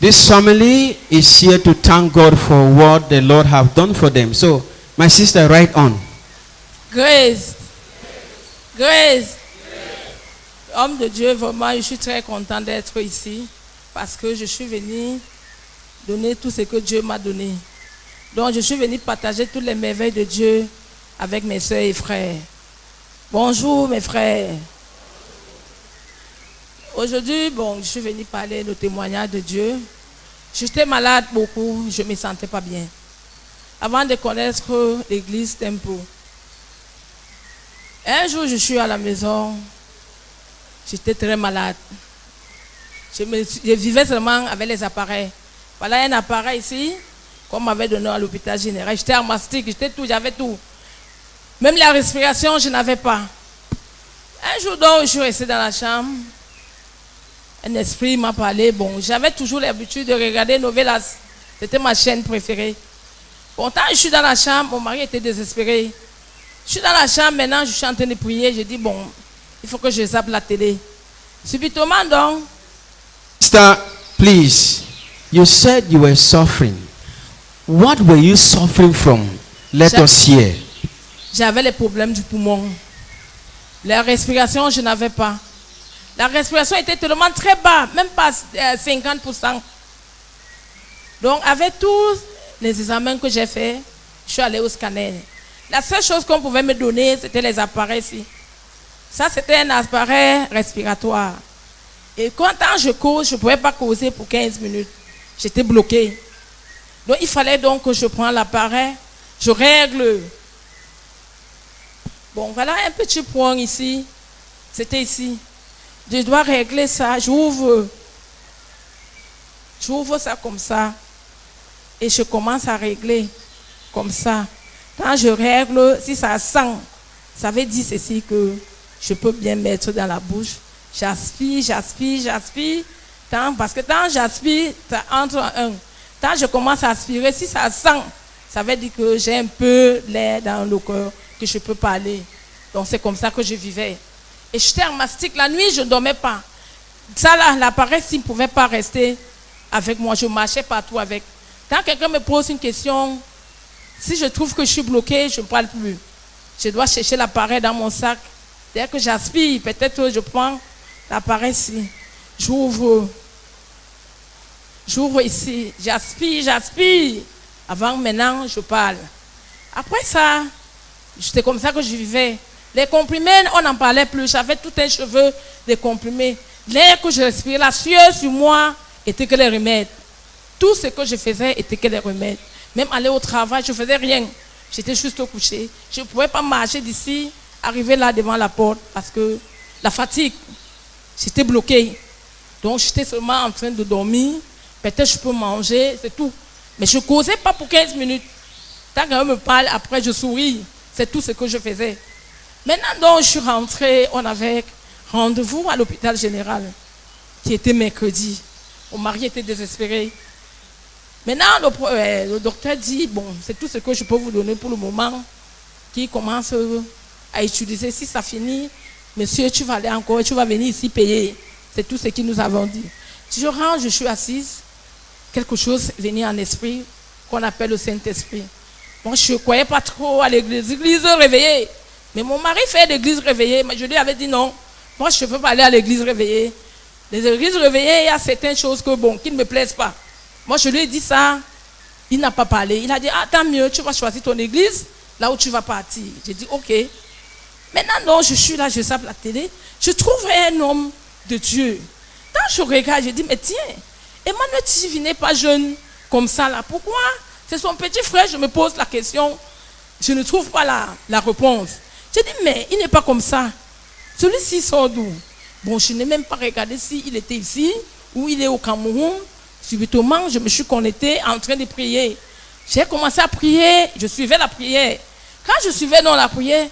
This family is here to thank God for what the Lord have done for them. So, my sister, right on. Grace. Grace. Homme de Dieu, vraiment, je suis très content d'être ici parce que je suis venu donner tout ce que Dieu m'a donné. Donc, je suis venu partager toutes les merveilles de Dieu avec mes soeurs et frères. Bonjour, mes frères. Aujourd'hui, je suis venu parler le témoignage de Dieu. J'étais malade beaucoup, je ne me sentais pas bien. Avant de connaître l'église Tempo, un jour, je suis à la maison, j'étais très malade. Je vivais seulement avec les appareils. Voilà un appareil ici, qu'on m'avait donné à l'hôpital général. J'étais asthmatique, j'avais tout. Même la respiration, je n'avais pas. Un jour, donc, je suis restée dans la chambre. Un esprit m'a parlé. J'avais toujours l'habitude de regarder Novelas. C'était ma chaîne préférée. Tant que je suis dans la chambre, mon mari était désespéré. Je suis dans la chambre, maintenant, je suis en train de prier. Je dis, il faut que je zappe la télé. Subitement, donc. Sister, please, you said you were suffering. What were you suffering from? Let us hear. J'avais les problèmes du poumon. La respiration, je n'avais pas. La respiration était tellement très bas, même pas 50%. Donc, avec tous les examens que j'ai faits, je suis allée au scanner. La seule chose qu'on pouvait me donner, c'était les appareils ici. Ça, c'était un appareil respiratoire. Et quand je cause, je ne pouvais pas causer pour 15 minutes. J'étais bloquée. Donc, il fallait donc que je prenne l'appareil, je règle. Voilà un petit point ici. C'était ici. Je dois régler ça. J'ouvre ça comme ça. Et je commence à régler comme ça. Quand je règle, si ça sent, ça veut dire ceci que je peux bien mettre dans la bouche. J'aspire. Parce que quand j'aspire, ça entre en un. Quand je commence à aspirer, si ça sent, ça veut dire que j'ai un peu l'air dans le cœur, que je peux parler. Donc c'est comme ça que je vivais. Et j'étais asthmatique. La nuit, je ne dormais pas. Ça là, l'appareil, s'il ne pouvait pas rester avec moi, je marchais partout avec. Quand quelqu'un me pose une question, si je trouve que je suis bloquée, je ne parle plus. Je dois chercher l'appareil dans mon sac. Dès que j'aspire, peut-être je prends l'appareil ici. J'ouvre ici. J'aspire. Avant, maintenant, je parle. Après ça, c'était comme ça que je vivais. Les comprimés, on n'en parlait plus. J'avais tout un cheveu de comprimés. L'air que je respirais, la sueur sur moi, était que les remèdes. Tout ce que je faisais était que les remèdes. Même aller au travail, je ne faisais rien. J'étais juste au coucher. Je ne pouvais pas marcher d'ici, arriver là devant la porte, parce que la fatigue, j'étais bloquée. Donc j'étais seulement en train de dormir. Peut-être je peux manger, c'est tout. Mais je ne causais pas pour 15 minutes. Quand quelqu'un me parle, après je souris. C'est tout ce que je faisais. Maintenant, donc, je suis rentrée, on avait rendez-vous à l'hôpital général, qui était mercredi. Mon mari était désespéré. Maintenant, le docteur dit, c'est tout ce que je peux vous donner pour le moment, qui commence à utiliser. Si ça finit, monsieur, tu vas aller encore, tu vas venir ici payer. C'est tout ce qu'ils nous avons dit. Si je rentre, je suis assise, quelque chose venait en esprit, qu'on appelle le Saint-Esprit. Moi, je ne croyais pas trop à l'église. L'église réveillée. Mais mon mari fait l'église réveillée. Mais je lui avais dit non. Moi, je ne veux pas aller à l'église réveillée. Les églises réveillées, il y a certaines choses qui ne me plaisent pas. Moi, je lui ai dit ça. Il n'a pas parlé. Il a dit, tant mieux, tu vas choisir ton église, là où tu vas partir. J'ai dit, ok. Maintenant, non, je suis là, je zappe la télé. Je trouve un homme de Dieu. Quand je regarde, je dis, mais tiens, Emmanuel Tivi n'est pas jeune comme ça, là. Pourquoi? C'est son petit frère, je me pose la question. Je ne trouve pas la réponse. Je dis, mais il n'est pas comme ça. Celui-ci sort d'où? Je n'ai même pas regardé s'il était ici ou il est au Cameroun. Subitement, je me suis connectée en train de prier. J'ai commencé à prier, je suivais la prière. Quand je suivais dans la prière,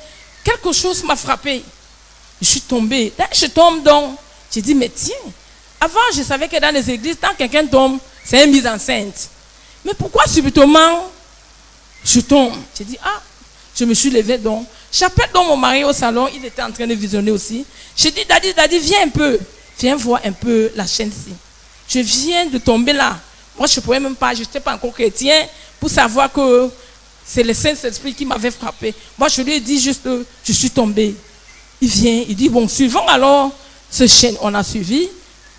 quelque chose m'a frappé. Je suis tombée. Quand je tombe donc, j'ai dit, mais tiens, avant je savais que dans les églises, quand quelqu'un tombe, c'est une mise en scène. Mais pourquoi subitement, je tombe? J'ai dit, je me suis levée donc. J'appelle donc mon mari au salon, il était en train de visionner aussi. J'ai dit, Daddy, viens un peu. Viens voir un peu la chaîne ici. je viens de tomber là. Moi, je ne pouvais même pas, je n'étais pas encore chrétien pour savoir que c'est le Saint-Esprit qui m'avait frappé. Moi, je lui ai dit juste, je suis tombé. Il vient, il dit, bon, suivons alors ce chaîne. On a suivi.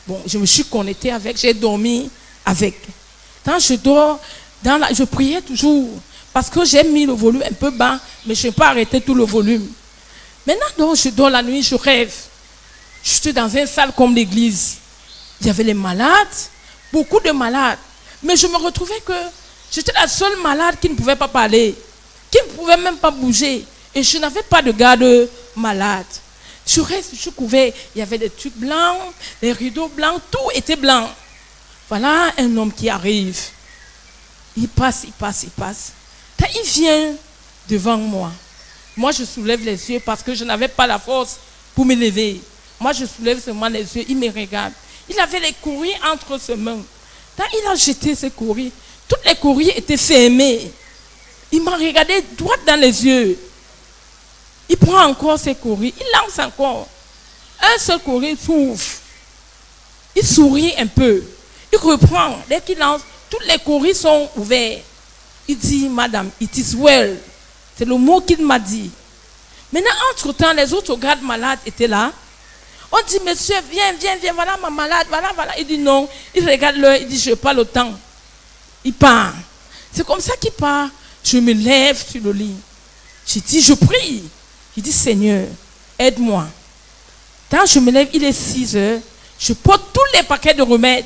Bon, je me suis connecté avec, j'ai dormi avec. Quand je dors, je priais toujours. Parce que j'ai mis le volume un peu bas, mais je n'ai pas arrêté tout le volume. Maintenant, donc, je dors la nuit, je rêve. Je suis dans une salle comme l'église. Il y avait les malades, beaucoup de malades. Mais je me retrouvais que j'étais la seule malade qui ne pouvait pas parler, qui ne pouvait même pas bouger. Et je n'avais pas de garde malade. Je reste, je couvais, il y avait des trucs blancs, des rideaux blancs, tout était blanc. Voilà un homme qui arrive. Il passe. Quand il vient devant moi, moi je soulève les yeux parce que je n'avais pas la force pour me lever. Moi je soulève seulement les yeux, il me regarde. Il avait les courriers entre ses mains. Quand il a jeté ses courriers, tous les courriers étaient fermés. Il m'a regardé droit dans les yeux. Il prend encore ses courriers, il lance encore. Un seul courrier s'ouvre. Il sourit un peu. Il reprend. Dès qu'il lance, tous les courriers sont ouverts. Il dit, madame, it is well. C'est le mot qu'il m'a dit. Maintenant, entre-temps, les autres gardes malades étaient là. On dit, monsieur, viens, voilà ma malade, voilà. Il dit non. Il regarde l'heure, il dit, je n'ai pas le temps. Il part. C'est comme ça qu'il part. Je me lève sur le lit. Je dis, je prie. Il dit, Seigneur, aide-moi. Quand je me lève, il est 6 heures. Je porte tous les paquets de remèdes.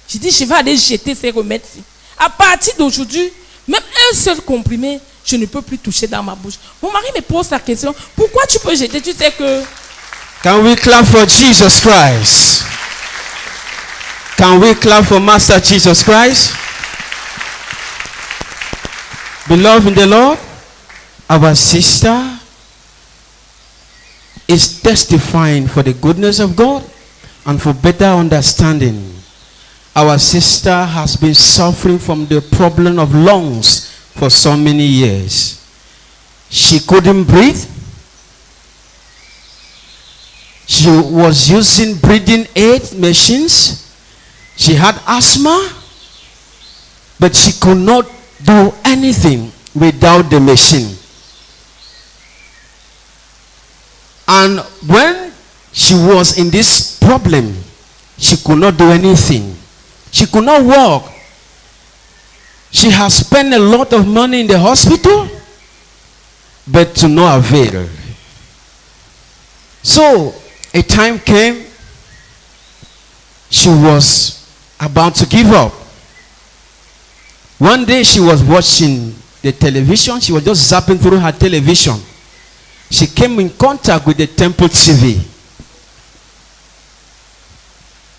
Je dis, je vais aller jeter ces remèdes-ci. À partir d'aujourd'hui, même un seul comprimé, je ne peux plus toucher dans ma bouche. Mon mari me pose la question, pourquoi tu peux jeter? Tu sais que... Can we clap for Jesus Christ? Can we clap for Master Jesus Christ? Beloved in the Lord, our sister is testifying for the goodness of God and for better understanding. Our sister has been suffering from the problem of lungs for so many years. She couldn't breathe. She was using breathing aid machines. She had asthma, but she could not do anything without the machine. And when she was in this problem, she could not do anything. She could not walk. She has spent a lot of money in the hospital, but to no avail. So a time came, she was about to give up. One day she was watching the television. She was just zapping through her television. She came in contact with the temple TV.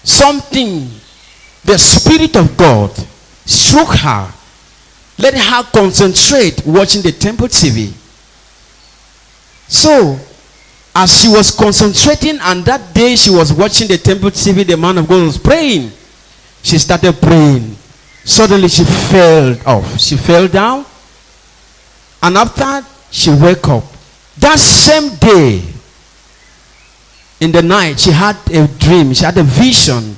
Something, the Spirit of God struck her. Let her concentrate watching the temple TV. So, as she was concentrating, and that day she was watching the temple TV, the man of God was praying. She started praying. Suddenly she fell off. She fell down. And after she woke up, that same day, in the night, she had a dream. She had a vision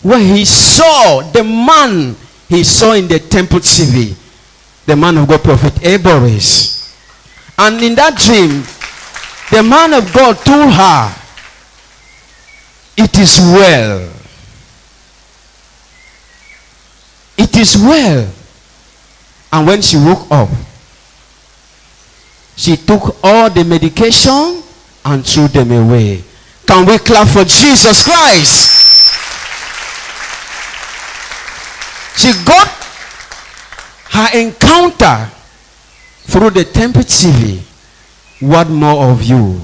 where he saw the man he saw in the temple TV, the man of God, Prophet Aboris. And in that dream, the man of God told her, it is well. It is well. And when she woke up, she took all the medication and threw them away. Can we clap for Jesus Christ? She got her encounter through the temple TV. What more of you?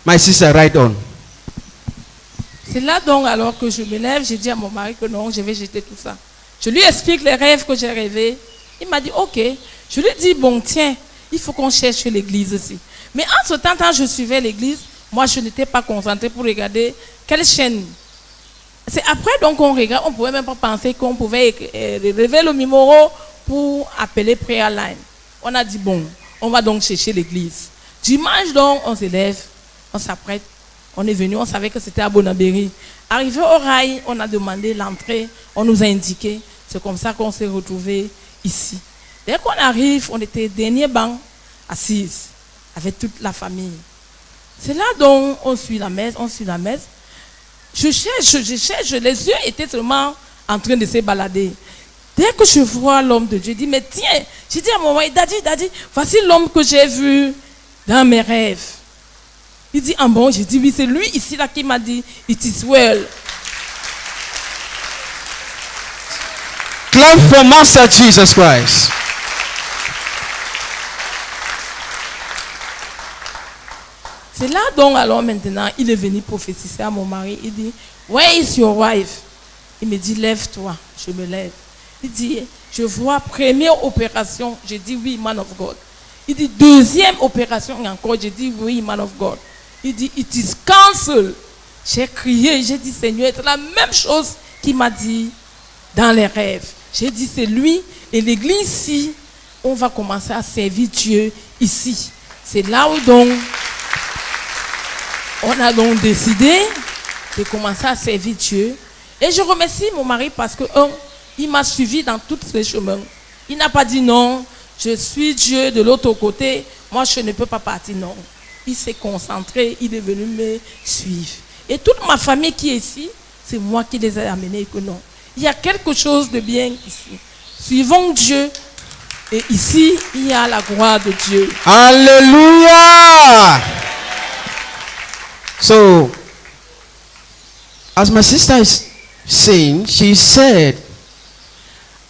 My sister, right on. C'est là donc alors que je me lève, j'ai dit à mon mari que non, je vais jeter tout ça. Je lui explique les rêves que j'ai rêvés. Il m'a dit ok. Je lui ai dit bon tiens, il faut qu'on cherche l'église aussi. Mais en ce temps, quand je suivais l'église, moi je n'étais pas concentrée pour regarder quelle chaîne. C'est après donc on regarde, on ne pouvait même pas penser qu'on pouvait relever le numéro pour appeler Prayer Line. On a dit bon, on va donc chercher l'église. Dimanche donc on se lève, on s'apprête On est venu, on savait que c'était à Bonabéry. Arrivé au rail, on a demandé l'entrée, on nous a indiqué. C'est comme ça qu'on s'est retrouvés ici. Dès qu'on arrive, on était dernier banc, assises, avec toute la famille. C'est là donc on suit la messe, Je cherche, les yeux étaient seulement en train de se balader. Dès que je vois l'homme de Dieu, je dis, mais tiens, j'ai dit à mon mari, Daddy, voici l'homme que j'ai vu dans mes rêves. Il dit, ah bon, j'ai dit, oui, c'est lui ici là qui m'a dit, it is well. Clap for Master Jesus Christ. C'est là donc, alors maintenant, il est venu prophétiser à mon mari. Il dit, where is your wife? Il me dit, lève-toi. Je me lève. Il dit, je vois première opération. J'ai dit, oui, man of God. Il dit, deuxième opération encore. J'ai dit, oui, man of God. Il dit, it is cancelled. J'ai crié, j'ai dit, Seigneur, c'est la même chose qu'il m'a dit dans les rêves. J'ai dit, c'est lui et l'église ici, on va commencer à servir Dieu ici. C'est là où donc, on a donc décidé de commencer à servir Dieu. Et je remercie mon mari parce que, il m'a suivi dans tous ces chemins. Il n'a pas dit non, je suis Dieu de l'autre côté, moi je ne peux pas partir, non. Il s'est concentré, il est venu me suivre. Et toute ma famille qui est ici, c'est moi qui les ai amenés que non. Il y a quelque chose de bien ici. Suivons Dieu. Et ici, il y a la gloire de Dieu. Hallelujah! So, as my sister is saying, she said,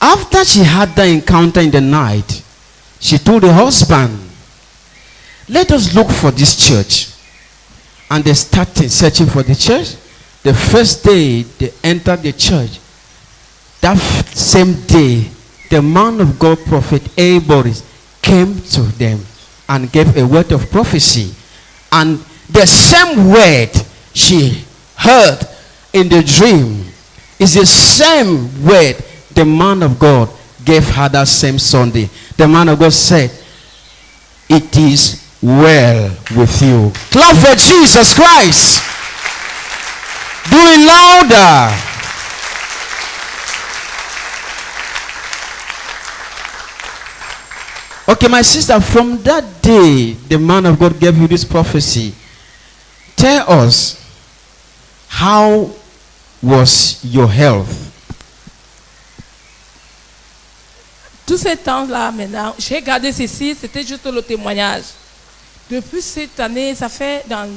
after she had that encounter in the night, she told the husband, let us look for this church. And they started searching for the church. The first day they entered the church, that same day, the man of God, Prophet Aboris, came to them and gave a word of prophecy. And the same word she heard in the dream is the same word the man of God gave her that same Sunday. The man of God said, it is well with you. Clap for Jesus Christ. Do it louder. Okay, my sister, from that day the man of God gave you this prophecy, tell us, how was your health? Tous ces temps-là, maintenant, j'ai gardé ceci, c'était juste le témoignage. Depuis cette année, ça fait dans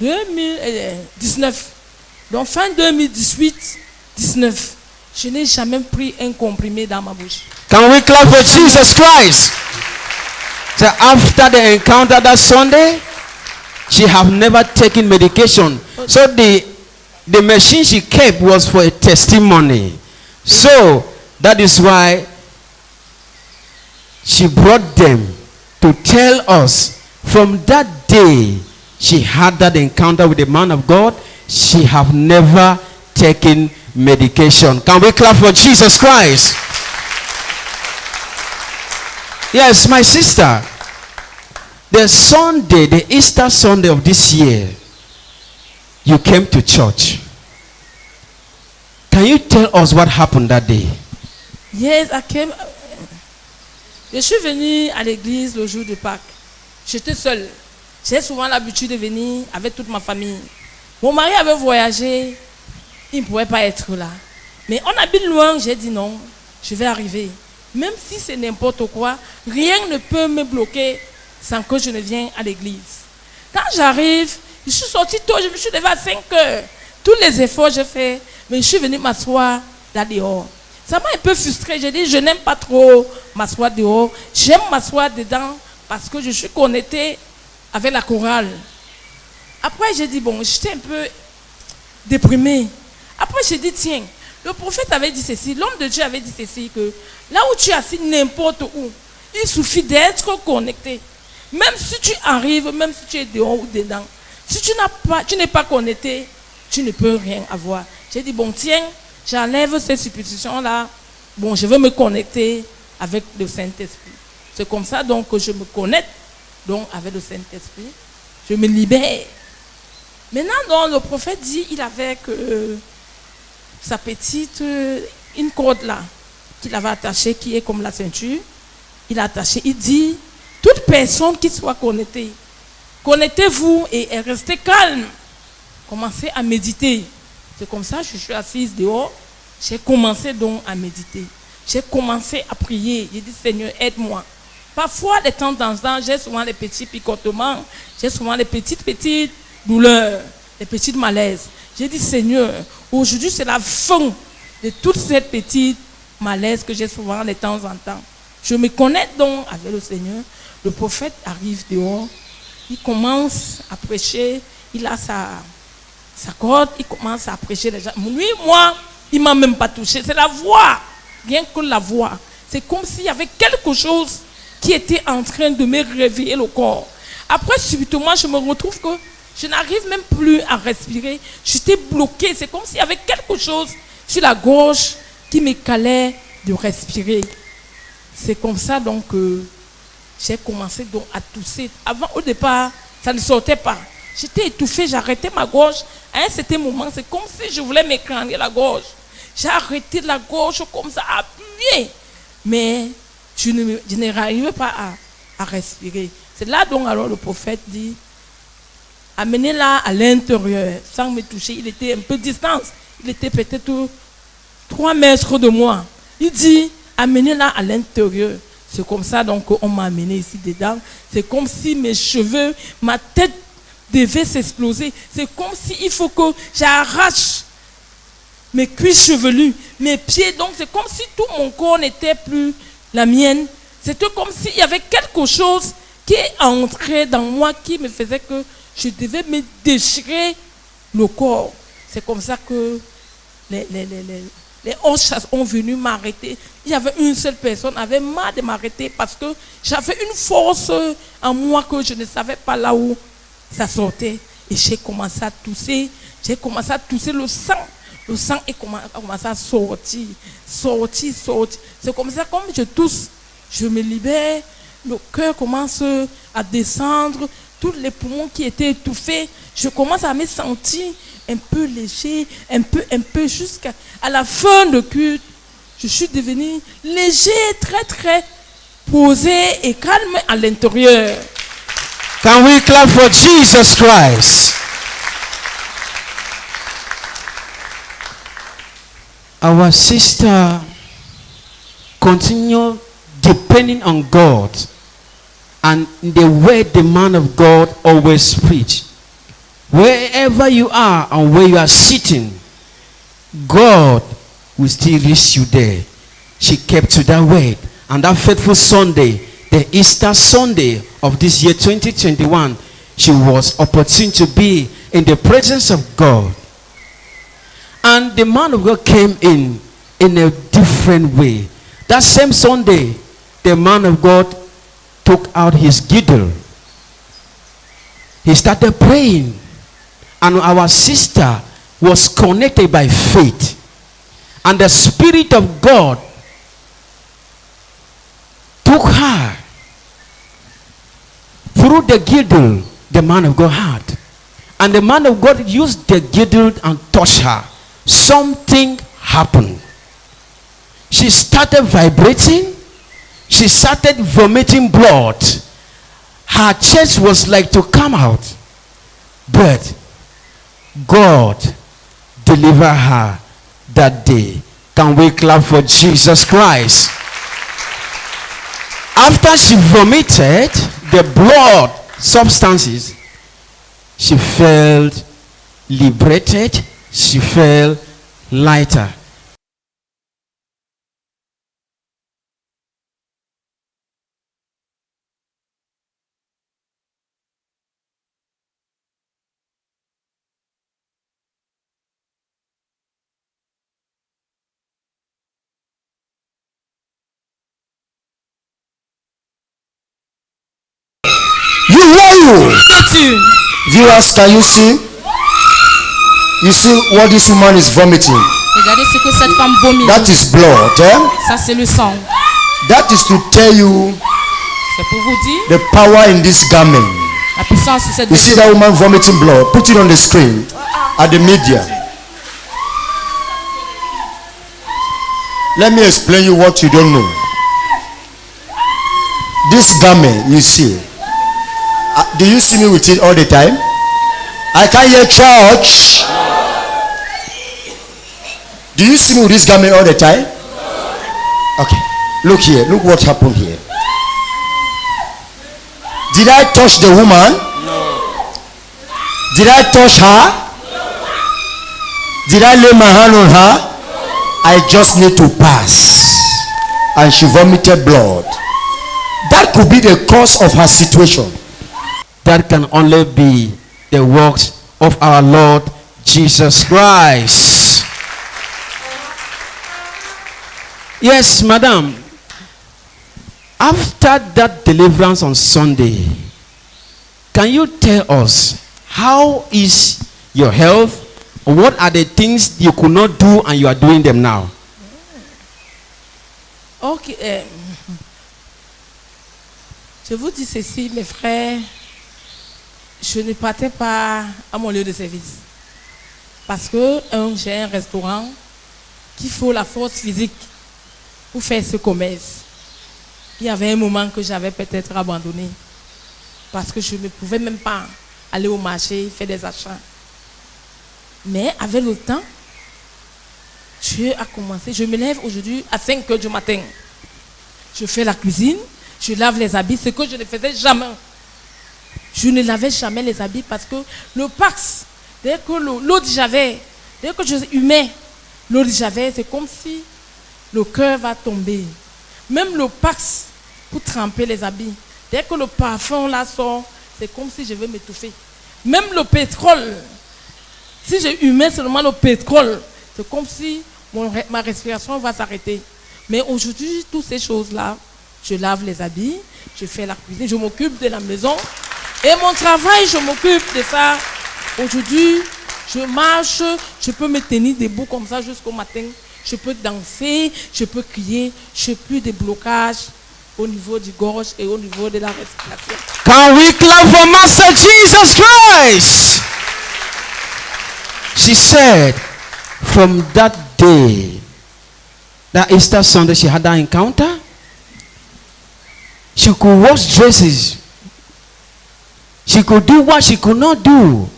2019, donc fin 2018-19, je n'ai jamais pris un comprimé dans ma bouche. Can we clap for Jesus Christ? So after the encounter that Sunday, she have never taken medication. So the machine she kept was for a testimony. So that is why she brought them to tell us, from that day she had that encounter with the man of God, she have never taken medication. Can we clap for Jesus Christ? Yes, my sister, the Sunday, the Easter Sunday of this year, you came to church. Can you tell us what happened that day? Yes, I came. Je suis venue à l'église le jour de Pâques. J'étais seule. J'ai souvent l'habitude de venir avec toute ma famille. Mon mari avait voyagé, il ne pouvait pas être là. Mais on habite loin, j'ai dit non, je vais arriver. Même si c'est n'importe quoi, rien ne peut me bloquer sans que je ne vienne à l'église. Quand j'arrive, je suis sortie tôt, je me suis levée à 5 heures. Tous les efforts j'ai fait, mais je suis venue m'asseoir là dehors. Ça m'a un peu frustrée. J'ai dit, je n'aime pas trop m'asseoir dehors. J'aime m'asseoir dedans parce que je suis connectée avec la chorale. Après, j'ai dit, bon, j'étais un peu déprimée. Après, j'ai dit, tiens, le prophète avait dit ceci, l'homme de Dieu avait dit ceci, que là où tu es assis, n'importe où, il suffit d'être connecté. Même si tu arrives, même si tu es dehors ou dedans, si tu n'es pas connecté, tu ne peux rien avoir. J'ai dit, bon, tiens, j'enlève ces suppositions-là. Bon, je veux me connecter avec le Saint-Esprit. C'est comme ça donc que je me connecte donc avec le Saint-Esprit. Je me libère. Maintenant, donc, le prophète dit, il avait que sa petite, une corde là, qu'il avait attachée, qui est comme la ceinture. Il a attaché, il dit, toute personne qui soit connectée, connectez-vous et restez calme. Commencez à méditer. C'est comme ça, je suis assise dehors. J'ai commencé donc à méditer. J'ai commencé à prier. J'ai dit, Seigneur, aide-moi. Parfois, de temps en temps, j'ai souvent les petits picotements, j'ai souvent les petites douleurs, les petites malaises. J'ai dit, Seigneur, aujourd'hui, c'est la fin de toutes ces petites malaises que j'ai souvent de temps en temps. Je me connecte donc avec le Seigneur. Le prophète arrive dehors. Il commence à prêcher. Il a sa corde. Il commence à prêcher les gens. Lui, moi, il ne m'a même pas touché. C'est la voix. Rien que la voix. C'est comme s'il y avait quelque chose qui était en train de me réveiller le corps. Après, subitement, je me retrouve que je n'arrive même plus à respirer. J'étais bloqué. C'est comme s'il y avait quelque chose sur la gorge qui me calait de respirer. C'est comme ça donc que j'ai commencé donc à tousser. Avant, au départ, ça ne sortait pas. J'étais étouffée, j'arrêtais ma gorge. À un certain moment, c'est comme si je voulais m'écraser la gorge. J'ai arrêté la gorge comme ça, appuyé. Mais je n'arrivais pas à respirer. C'est là donc alors le prophète dit, amenez-la à l'intérieur, sans me toucher. Il était un peu distant. Il était peut-être 3 mètres de moi. Il dit, amenez-la à l'intérieur. C'est comme ça donc on m'a amené ici dedans. C'est comme si mes cheveux, ma tête devait s'exploser. C'est comme s'il faut que j'arrache mes cuisses chevelues, mes pieds. Donc c'est comme si tout mon corps n'était plus la mienne. C'était comme s'il y avait quelque chose qui est entré dans moi qui me faisait que je devais me déchirer le corps. C'est comme ça que les hors-chasse ont venu m'arrêter. Il y avait une seule personne qui avait marre de m'arrêter parce que j'avais une force en moi que je ne savais pas là où ça sortait. Et j'ai commencé à tousser. J'ai commencé à tousser le sang. Le sang a commencé à sortir. C'est comme ça, comme je tousse, je me libère. Le cœur commence à descendre. Tous les poumons qui étaient étouffés, je commence à me sentir un peu léger, un peu jusqu'à la fin de culte. Je suis devenu léger, très très posé et calme à l'intérieur. Can we clap for Jesus Christ? Our sister continued depending on God and the word the man of God always preach. Wherever you are and where you are sitting, God will still reach you there. She kept to that word. And that faithful Sunday, the Easter Sunday of this year 2021, she was opportune to be in the presence of God. And the man of God came in a different way. That same Sunday, the man of God took out his girdle. He started praying. And our sister was connected by faith. And the Spirit of God took her through the girdle the man of God had. And the man of God used the girdle and touched her. Something happened. She started vibrating. She started vomiting blood. Her chest was like to come out. But God delivered her that day. Can we clap for Jesus Christ? After she vomited the blood substances, she felt liberated. She felt lighter. Viewers, can you see? You see what this woman is vomiting? Regardez ce que cette femme vomit. That is blood. Ça c'est le sang. That is to tell you c'est pour vous dire the power in this garment. La puissance sur cette You see that woman vomiting blood? Put it on the screen at the media. Let me explain you what you don't know. This garment you see, do you see me with it all the time? I can't hear church. Do you see me with this garment all the time? Okay, look here. Look what happened here. Did I touch the woman? No. Did I touch her? Did I lay my hand on her? I just need to pass. And she vomited blood. That could be the cause of her situation. That can only be the works of our Lord Jesus Christ. Yes, madam. After that deliverance on Sunday, can you tell us how is your health? What are the things you could not do and you are doing them now? Ok. Je vous dis ceci, mes frères. Je ne partais pas à mon lieu de service. Parce que j'ai un restaurant qu'il faut la force physique pour faire ce commerce. Il y avait un moment que j'avais peut-être abandonné. Parce que je ne pouvais même pas aller au marché, faire des achats. Mais avec le temps, Dieu a commencé. Je me lève aujourd'hui à 5 h du matin. Je fais la cuisine, je lave les habits, ce que je ne faisais jamais. Je ne lavais jamais les habits parce que le Pax, dès que l'eau de javel, dès que je humais l'eau de javel, c'est comme si le cœur va tomber. Même le Pax pour tremper les habits, dès que le parfum là sort, c'est comme si je vais m'étouffer. Même le pétrole, si je humais seulement le pétrole, c'est comme si ma respiration va s'arrêter. Mais aujourd'hui, toutes ces choses-là, je lave les habits, je fais la cuisine, je m'occupe de la maison. Et mon travail, je m'occupe de ça. Aujourd'hui, je marche, je peux me tenir debout comme ça jusqu'au matin. Je peux danser, je peux crier, je n'ai plus de blocage au niveau du gorge et au niveau de la respiration. Can we clap for Master Jesus Christ? She said, from that day, that Easter Sunday, she had that encounter. She could wash dresses. She could do what she could not do.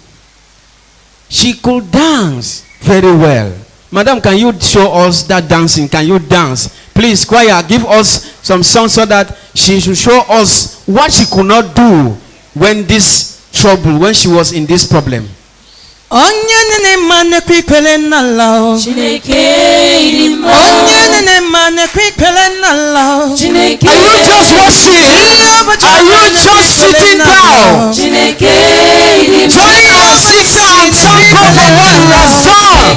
She could dance very well. Madam, can you show us that dancing? Can you dance? Please, choir, give us some songs so that she should show us what she could not do when this trouble, when she was in this problem. Chineke Are you just watching? Are you just sitting down? Join your sister and thank God for what he has done.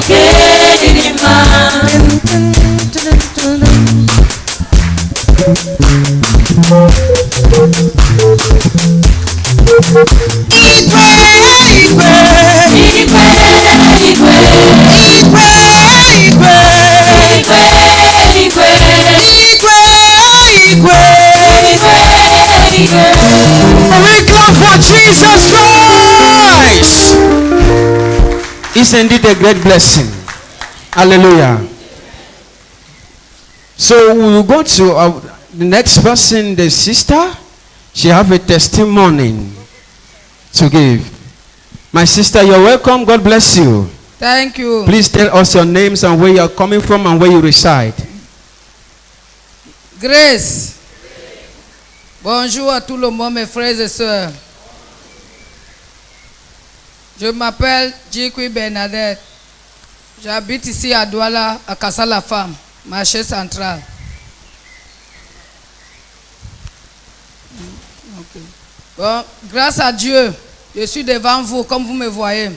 We clap for Jesus Christ. It's indeed a great blessing. Hallelujah. So we will go to the next person, the sister. She have a testimony to give. My sister, you're welcome. God bless you. Thank you. Please tell us your names and where you're coming from and where you reside. Grace. Bonjour à tout le monde, mes frères et sœurs. Je m'appelle Jikwi Bernadette. J'habite ici à Douala, à Kassa-la-Femme, marché central. Okay. Bon, grâce à Dieu, je suis devant vous, comme vous me voyez.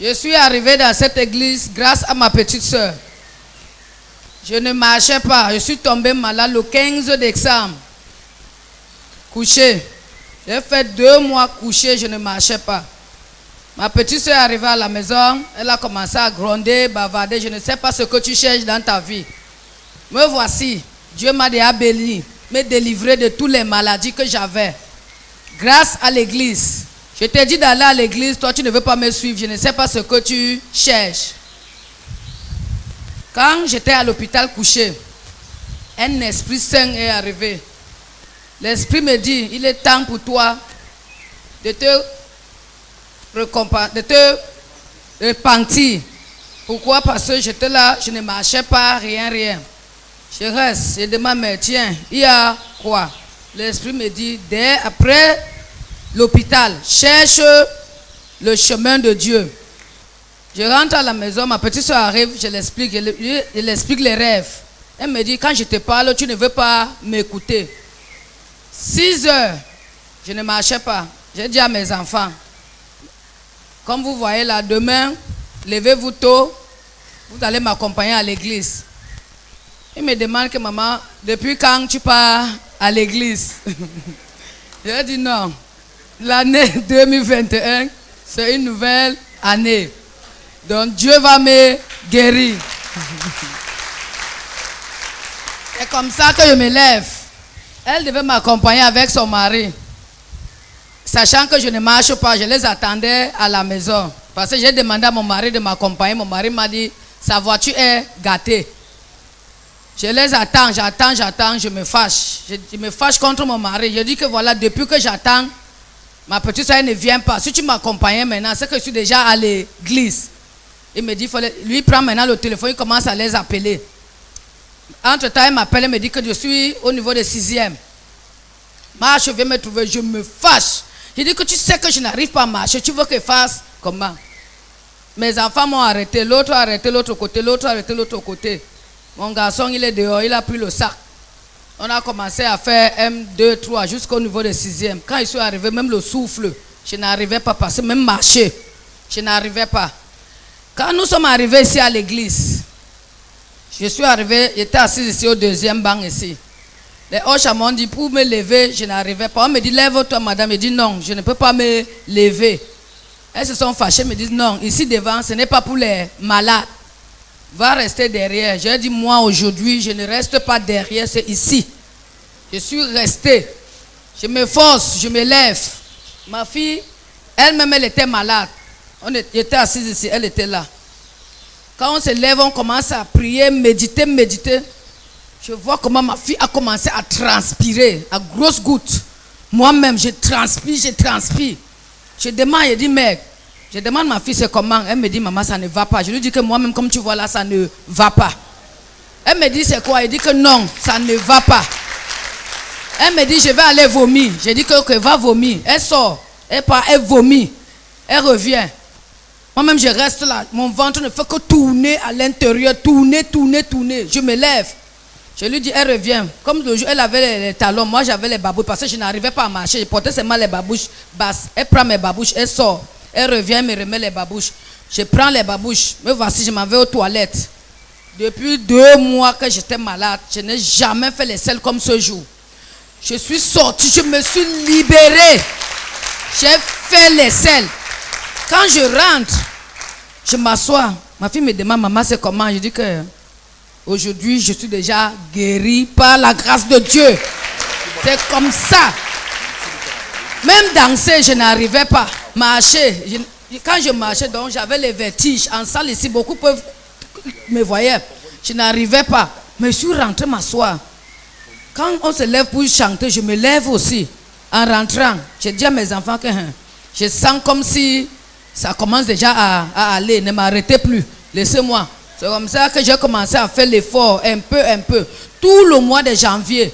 Je suis arrivé dans cette église grâce à ma petite sœur. Je ne marchais pas, je suis tombé malade le 15 décembre. Couché. J'ai fait 2 mois couché, je ne marchais pas. Ma petite soeur est arrivée à la maison, elle a commencé à gronder, bavarder. Je ne sais pas ce que tu cherches dans ta vie. Me voici, Dieu m'a déjà béni, me délivré de toutes les maladies que j'avais. grâce à l'église. Je t'ai dit d'aller à l'église, toi tu ne veux pas me suivre, je ne sais pas ce que tu cherches. Quand j'étais à l'hôpital couché, un esprit saint est arrivé. L'esprit me dit, il est temps pour toi de te repentir. Pourquoi? Parce que j'étais là, je ne marchais pas, rien. Je reste, je demande, mais tiens, il y a quoi? L'esprit me dit, après l'hôpital, cherche le chemin de Dieu. Je rentre à la maison, ma petite soeur arrive, je l'explique les rêves. Elle me dit, quand je te parle, tu ne veux pas m'écouter. 6 heures, je ne marchais pas. J'ai dit à mes enfants, comme vous voyez là, demain, levez-vous tôt, vous allez m'accompagner à l'église. Il me demande que maman, depuis quand tu pars à l'église? J'ai dit non. L'année 2021, c'est une nouvelle année. Donc Dieu va me guérir. C'est comme ça que je me lève. Elle devait m'accompagner avec son mari. Sachant que je ne marche pas, je les attendais à la maison. Parce que j'ai demandé à mon mari de m'accompagner. Mon mari m'a dit, sa voiture est gâtée. Je les attends, je me fâche. Je me fâche contre mon mari. Je dis que voilà, depuis que j'attends, ma petite soeur ne vient pas. Si tu m'accompagnais maintenant, c'est que je suis déjà à l'église. Il me dit, lui prend maintenant le téléphone, il commence à les appeler. Entre temps, il m'appelle et me dit que je suis au niveau de 6e. Marche, viens me trouver, je me fâche. Je dis que tu sais que je n'arrive pas à marcher, tu veux que je fasse comment? Mes enfants m'ont arrêté, l'autre a arrêté l'autre côté, l'autre a arrêté l'autre côté. Mon garçon, il est dehors, il a pris le sac. On a commencé à faire 1, 2, 3 jusqu'au niveau de 6e. Quand je suis arrivé, même le souffle, je n'arrivais pas à passer, même marcher, je n'arrivais pas. Quand nous sommes arrivés ici à l'église, je suis arrivé, j'étais assis ici au 2e banc ici. Les hoches m'ont dit pour me lever, je n'arrivais pas. On me dit lève-toi madame, je dis non, je ne peux pas me lever. Elles se sont fâchées, me disent non, ici devant, ce n'est pas pour les malades. Va rester derrière. J'ai dit moi aujourd'hui, je ne reste pas derrière, c'est ici. Je suis resté. Je me force, je me lève. Ma fille, elle-même, elle était malade. J'étais assise ici, elle était là. Quand on se lève, on commence à prier, méditer. Je vois comment ma fille a commencé à transpirer, à grosses gouttes. Moi-même, je transpire. Je demande, je dis, mec, je demande à ma fille c'est comment. Elle me dit, maman, ça ne va pas. Je lui dis que moi-même, comme tu vois là, ça ne va pas. Elle me dit, c'est quoi? Elle dit que non, ça ne va pas. Elle me dit, je vais aller vomir. Je dis que va vomir. Elle sort, elle vomit. Elle revient. Moi-même, je reste là. Mon ventre ne fait que tourner à l'intérieur. Tourner. Je me lève. Je lui dis, elle revient. Comme le jour, elle avait les talons. Moi, j'avais les babouches parce que je n'arrivais pas à marcher. Je portais seulement les babouches basses. Elle prend mes babouches, elle sort. Elle revient, elle me remet les babouches. Je prends les babouches. Me voici, je m'en vais aux toilettes. Depuis 2 mois que j'étais malade, je n'ai jamais fait les selles comme ce jour. Je suis sortie, je me suis libérée. J'ai fait les selles. Quand je rentre, je m'assois. Ma fille me demande, maman, c'est comment? Je dis que aujourd'hui, je suis déjà guérie par la grâce de Dieu. C'est comme ça. Même danser, je n'arrivais pas. Marcher, quand je marchais, donc j'avais les vertiges. En salle ici, beaucoup peuvent me voyaient. Je n'arrivais pas. Mais je suis rentrée m'asseoir. Quand on se lève pour chanter, je me lève aussi. En rentrant, j'ai dit à mes enfants que je sens comme si ça commence déjà à aller. Ne m'arrêtez plus. Laissez-moi. C'est comme ça que j'ai commencé à faire l'effort, un peu. Tout le mois de janvier,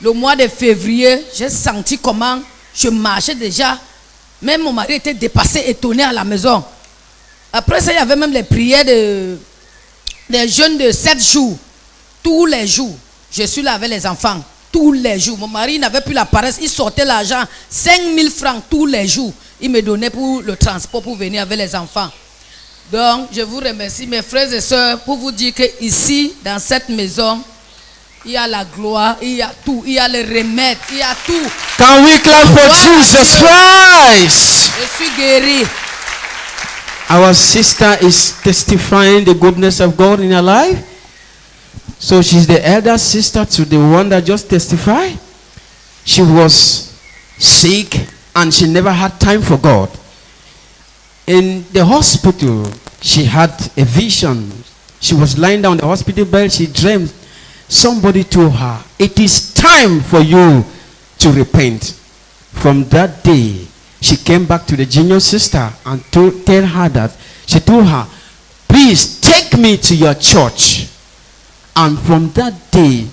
le mois de février, j'ai senti comment je marchais déjà. Même mon mari était dépassé, étonné à la maison. Après ça, il y avait même les prières des jeûnes de 7 jours. Tous les jours, je suis là avec les enfants. Tous les jours. Mon mari n'avait plus la paresse. Il sortait l'argent, 5 000 francs tous les jours. Il me donnait pour le transport pour venir avec les enfants. Donc, je vous remercie, mes frères et sœurs, pour vous dire qu'ici, dans cette maison, il y a la gloire, il y a tout, il y a le remède, il y a tout. Can we clap for Jesus Christ? Je suis guéri. Our sister is testifying the goodness of God in her life. So she's the elder sister to the one that just testified. She was sick and she never had time for God. In the hospital, she had a vision. She was lying down on the hospital bed. She dreamed. Somebody told her, it is time for you to repent. From that day, she came back to the junior sister and told her that. She told her, please take me to your church. And from that day,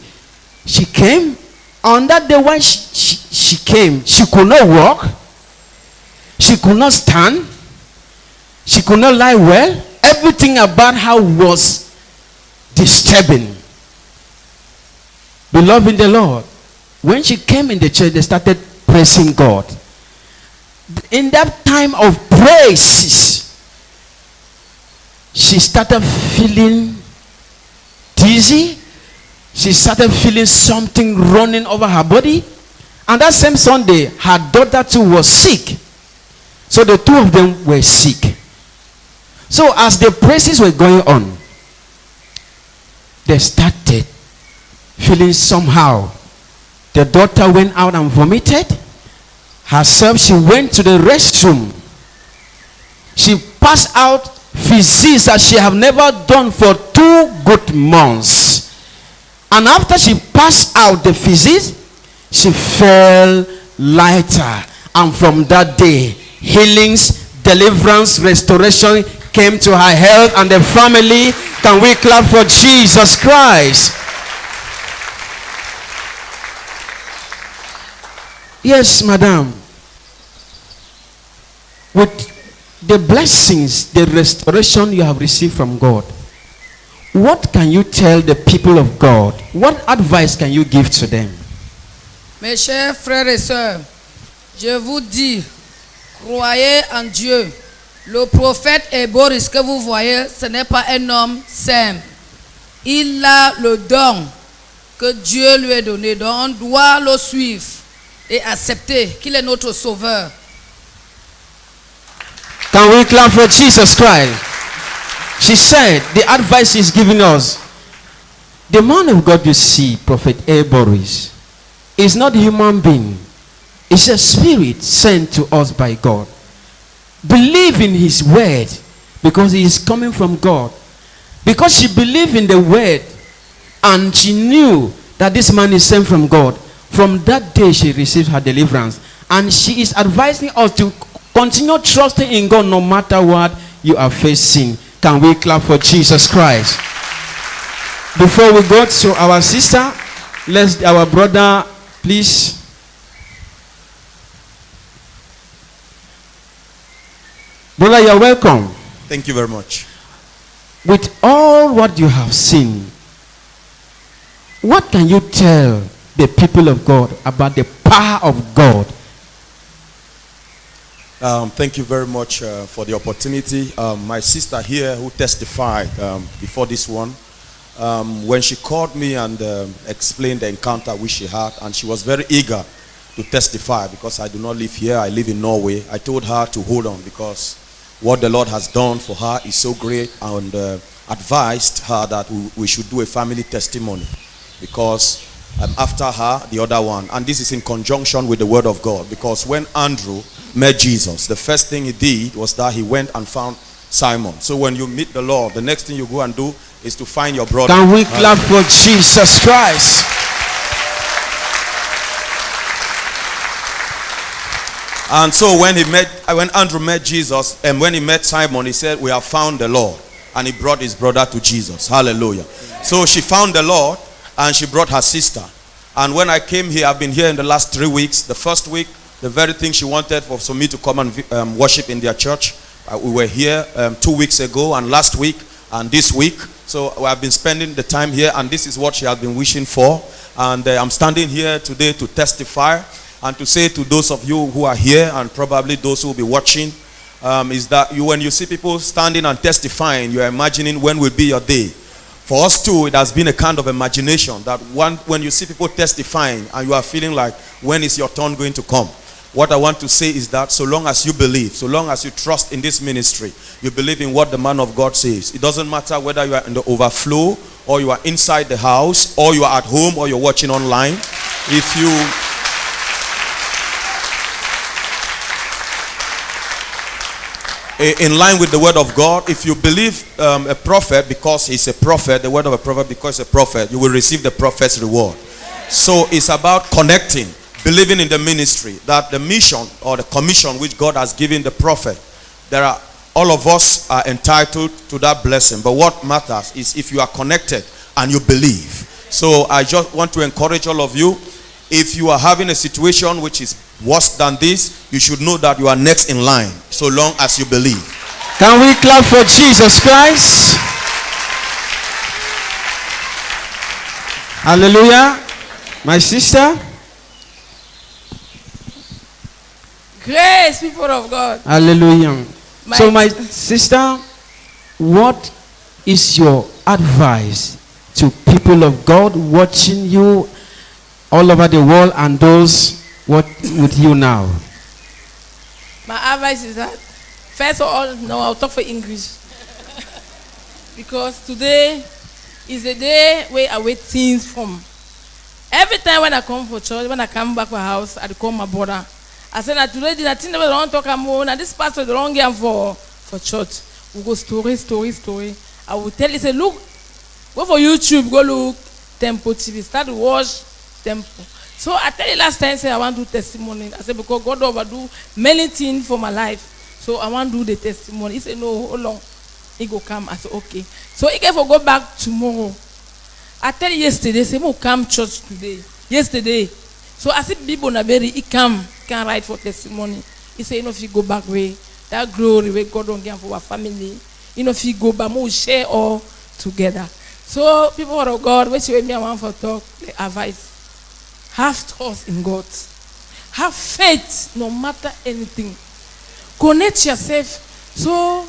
she came. On that day when she came, she could not walk. She could not stand. She could not lie well. Everything about her was disturbing. Beloved in the Lord, when she came in the church, they started praising God. In that time of praise, she started feeling dizzy. She started feeling something running over her body. And that same Sunday, her daughter too was sick. So the two of them were sick. So as the praises were going on, they started feeling somehow. The daughter went out and vomited. Herself, she went to the restroom. She passed out physics that she have never done for 2 good months. And after she passed out the physics, she felt lighter. And from that day, healings, deliverance, restoration came to her health and the family. Can we clap for Jesus Christ? Yes, madam. With the blessings, the restoration you have received from God, what can you tell the people of God? What advice can you give to them? Mes chers frères et sœurs, je vous dis, croyez en Dieu. Le prophète Boris que vous voyez, ce n'est pas un homme simple. Il a le don que Dieu lui a donné. Donc on doit le suivre et accepter qu'il est notre sauveur. Can we clap for Jesus Christ? She said, the advice he's giving us, the man of God you see, Prophet Boris, is not a human being. It's a spirit sent to us by God. Believe in his word because he is coming from God. Because she believed in the word and she knew that this man is sent from God. From that day she received her deliverance. And she is advising us to continue trusting in God no matter what you are facing. Can we clap for Jesus Christ? Before we go to our sister, let's our brother, please. Brother, you're welcome. Thank you very much. With all what you have seen, what can you tell the people of God about the power of God? Thank you very much for the opportunity. My sister here who testified before this one, when she called me and explained the encounter which she had, and she was very eager to testify because I do not live here, I live in Norway. I told her to hold on because what the Lord has done for her is so great, and advised her that we should do a family testimony because after her, the other one. And this is in conjunction with the word of God, because when Andrew met Jesus, the first thing he did was that he went and found Simon. So when you meet the Lord, the next thing you go and do is to find your brother. Can we clap for Jesus Christ? And so when Andrew met Jesus, and when he met Simon, he said, we have found the Lord. And he brought his brother to Jesus. Hallelujah. So she found the Lord and she brought her sister. And when I came here, I've been here in the last 3 weeks. The first week, the very thing she wanted was for me to come and worship in their church. We were here 2 weeks ago, and last week and this week. So I've been spending the time here, and this is what she has been wishing for. And I'm standing here today to testify and to say to those of you who are here, and probably those who will be watching, is that when you see people standing and testifying, you're imagining when will be your day. For us too, it has been a kind of imagination that when you see people testifying and you are feeling like, when is your turn going to come? What I want to say is that so long as you believe, so long as you trust in this ministry, you believe in what the man of God says. It doesn't matter whether you are in the overflow, or you are inside the house, or you are at home, or you're watching online. in line with the word of God. If you believe a prophet because he's a prophet, the word of a prophet because he's a prophet, you will receive the prophet's reward. So it's about connecting, believing in the ministry, that the mission or the commission which God has given the prophet, all of us are entitled to that blessing. But what matters is if you are connected and you believe. So I just want to encourage all of you, if you are having a situation which is worse than this, you should know that you are next in line, so long as you believe. Can we clap for Jesus Christ? Hallelujah. My sister. Grace, people of God. Hallelujah. So my sister, what is your advice to people of God watching you all over the world and those with you now? My advice is that, first of all, no, I'll talk for English. Because today is the day where I wait things from. Every time when I come for church, when I come back for house, I call my brother. I said that today, I think they don't talk about, and this pastor they don't get for church. We go story. I will tell you, say, look, go for YouTube, go look Temple TV, start to watch Temple. So I tell you last time, say I want to do testimony. I said, because God overdo many things for my life. So I want to do the testimony. He said, no, hold on. He go come. I said, okay. So he can go back tomorrow. I tell you yesterday, say, mo come church today. Yesterday. So I said, people Naberi, he can write for testimony. He said, you know, if you go back way, that glory where God don't give for our family, you know, if you go back, we'll share all together. So people of God, which way me I want for talk, the advice. Have trust in God. Have faith no matter anything. Connect yourself. So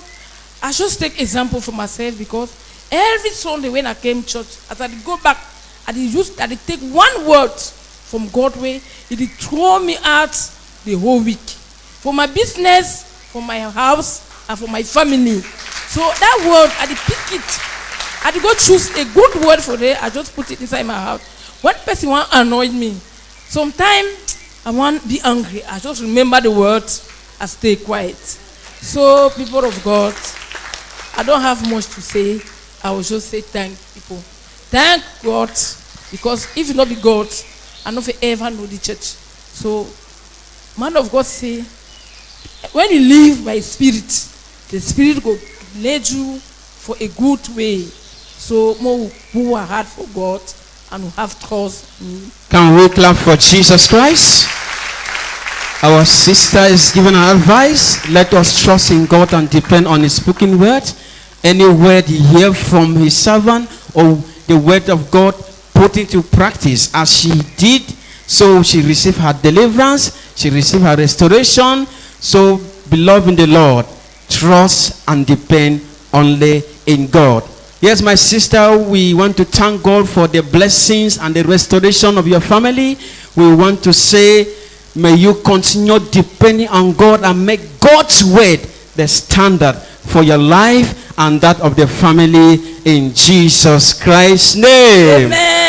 I just take example for myself because every Sunday when I came to church, as I go back, I did take one word from God way, it did throw me out the whole week. For my business, for my house, and for my family. So that word, I did pick it. I did go choose a good word for it. I just put it inside my house. One person want to annoy me. Sometimes I want to be angry. I just remember the words. I stay quiet. So people of God, I don't have much to say. I will just say thank people. Thank God, because if it not be God, I don't ever know the church. So, man of God say, when you live by spirit, the spirit will lead you for a good way. So, more who are hard for God and who have trust in me. Can we clap for Jesus Christ? Our sister is giving her advice. Let us trust in God and depend on His spoken word. Any word you hear from His servant or the word of God, put into practice as she did. So she received her deliverance. She received her restoration. So, beloved in the Lord, trust and depend only in God. Yes, my sister, we want to thank God for the blessings and the restoration of your family. We want to say, may you continue depending on God and make God's word the standard for your life and that of the family in Jesus Christ's name. Amen.